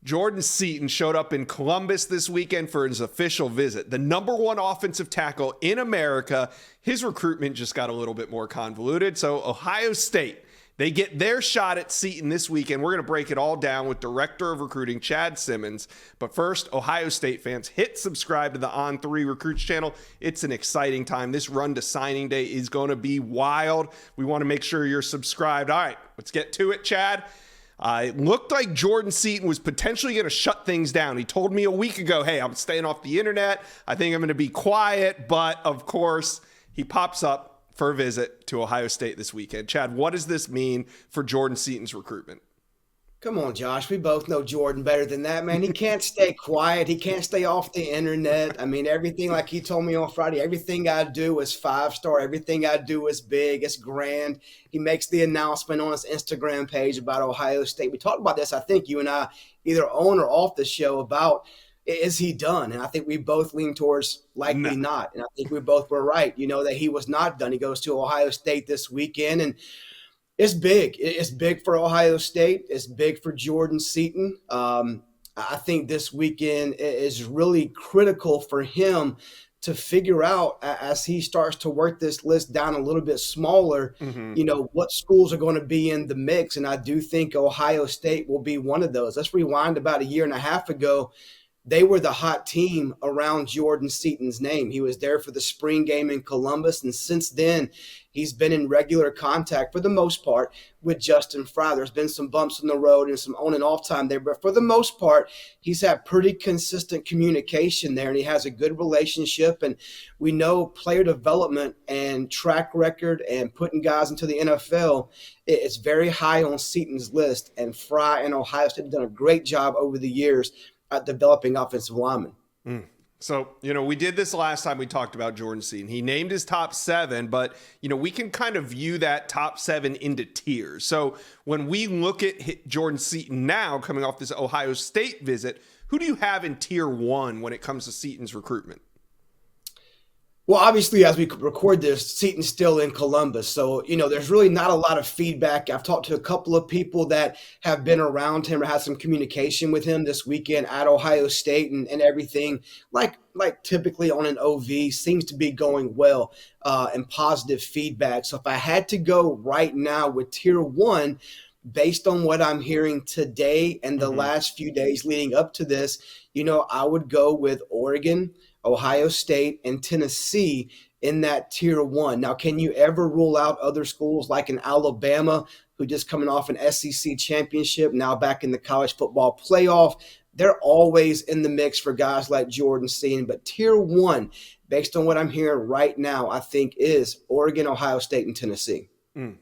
Jordan Seaton showed up in Columbus this weekend for his official visit. The number one offensive tackle in America. His recruitment just got a little bit more convoluted. So Ohio State, they get their shot at Seaton this weekend. We're going to break it all down with Director of Recruiting Chad Simmons. But first, Ohio State fans, hit subscribe to the On3 Recruits channel. It's an exciting time. This run to signing day is going to be wild. We want to make sure you're subscribed. All right, let's get to it, Chad. It looked like Jordan Seaton was potentially going to shut things down. He told me a week ago, hey, I'm staying off the internet. I think I'm going to be quiet. But, of course, he pops up for a visit to Ohio State this weekend. Chad, what does this mean for Jordan Seaton's recruitment? Come on, Josh. We both know Jordan better than that, man. He can't stay quiet. He can't stay off the internet. I mean, everything, like he told me on Friday, everything I do is 5-star. Everything I do is big. It's grand. He makes the announcement on his Instagram page about Ohio State. We talked about this, I think, you and I, either on or off the show, about is he done? And I think we both lean towards likely not. And I think we both were right, that he was not done. He goes to Ohio State this weekend, and it's big. It's big for Ohio State. It's big for Jordan Seaton. I think this weekend is really critical for him to figure out, as he starts to work this list down a little bit smaller, what schools are going to be in the mix. And I do think Ohio State will be one of those. Let's rewind about a year and a half ago. They were the hot team around Jordan Seaton's name. He was there for the spring game in Columbus, and since then, he's been in regular contact, for the most part, with Justin Fry. There's been some bumps in the road and some on and off time there, but for the most part, he's had pretty consistent communication there, and he has a good relationship. And we know player development and track record and putting guys into the NFL, it's very high on Seaton's list, and Fry and Ohio State have done a great job over the years at developing offensive linemen. So, we did this last time we talked about Jordan Seaton. He named his top 7, but, we can kind of view that top 7 into tiers. So when we look at Jordan Seaton now coming off this Ohio State visit, who do you have in tier 1 when it comes to Seaton's recruitment? Well, obviously, as we record this, Seaton's still in Columbus. So, there's really not a lot of feedback. I've talked to a couple of people that have been around him or had some communication with him this weekend at Ohio State, and everything, like typically on an OV, seems to be going well, and positive feedback. So if I had to go right now with tier 1, based on what I'm hearing today and the last few days leading up to this, I would go with Oregon, Ohio State, and Tennessee in that tier 1. Now, can you ever rule out other schools like an Alabama, who just coming off an SEC championship, now back in the college football playoff? They're always in the mix for guys like Jordan Seaton. But tier 1, based on what I'm hearing right now, I think is Oregon, Ohio State, and Tennessee.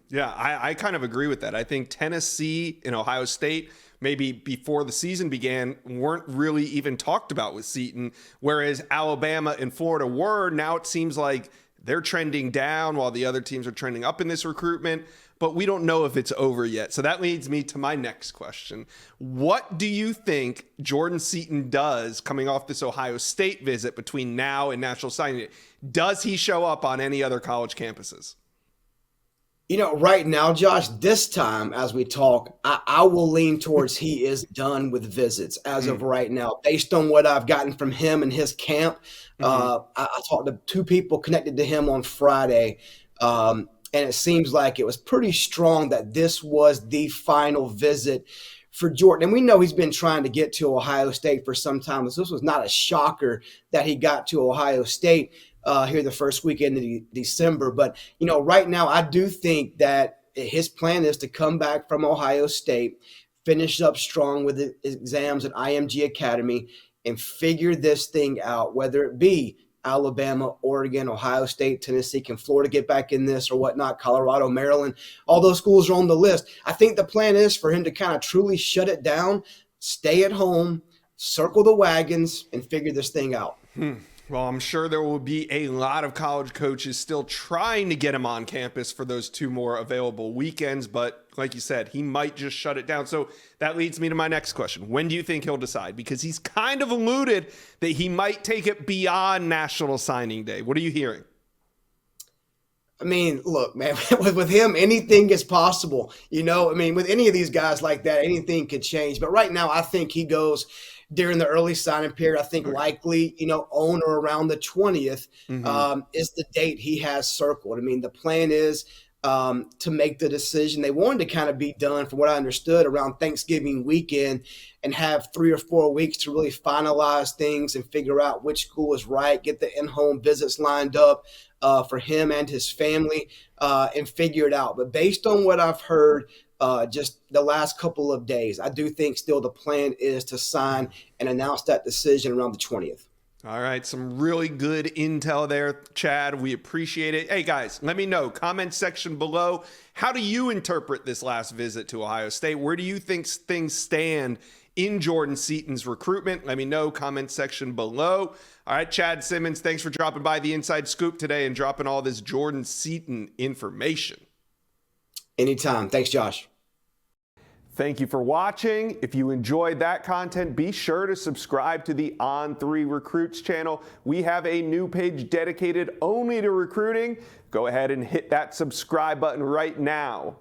Yeah, I kind of agree with that. I think Tennessee and Ohio State, maybe before the season began, weren't really even talked about with Seaton, whereas Alabama and Florida were. Now it seems like they're trending down while the other teams are trending up in this recruitment, but we don't know if it's over yet. So that leads me to my next question. What do you think Jordan Seaton does coming off this Ohio State visit between now and National Signing Day? Does he show up on any other college campuses? Right now, Josh, this time as we talk, I will lean towards he is done with visits as of right now, based on what I've gotten from him and his camp. I talked to 2 people connected to him on Friday, and it seems like it was pretty strong that this was the final visit for Jordan. And we know he's been trying to get to Ohio State for some time. So this was not a shocker that he got to Ohio State here the first weekend of December. But, right now I do think that his plan is to come back from Ohio State, finish up strong with the exams at IMG Academy, and figure this thing out, whether it be Alabama, Oregon, Ohio State, Tennessee. Can Florida get back in this or whatnot? Colorado, Maryland, all those schools are on the list. I think the plan is for him to kind of truly shut it down, stay at home, circle the wagons, and figure this thing out. Well, I'm sure there will be a lot of college coaches still trying to get him on campus for those 2 more available weekends. But like you said, he might just shut it down. So that leads me to my next question. When do you think he'll decide? Because he's kind of alluded that he might take it beyond National Signing Day. What are you hearing? I mean, look, man, with him, anything is possible. I mean, with any of these guys like that, anything could change. But right now, I think he goes during the early signing period. I think Okay. likely, on or around the 20th Mm-hmm. is the date he has circled. I mean, the plan is to make the decision. They wanted to kind of be done, from what I understood, around Thanksgiving weekend and have 3 or 4 weeks to really finalize things and figure out which school is right, get the in-home visits lined up for him and his family, and figure it out. But based on what I've heard just the last couple of days, I do think still the plan is to sign and announce that decision around the 20th. All right, some really good intel there, Chad. We appreciate it. Hey, guys, let me know. Comment section below. How do you interpret this last visit to Ohio State? Where do you think things stand in Jordan Seaton's recruitment? Let me know. Comment section below. All right, Chad Simmons, thanks for dropping by the Inside Scoop today and dropping all this Jordan Seaton information. Anytime. Thanks, Josh. Thank you for watching. If you enjoyed that content, be sure to subscribe to the On3 Recruits channel. We have a new page dedicated only to recruiting. Go ahead and hit that subscribe button right now.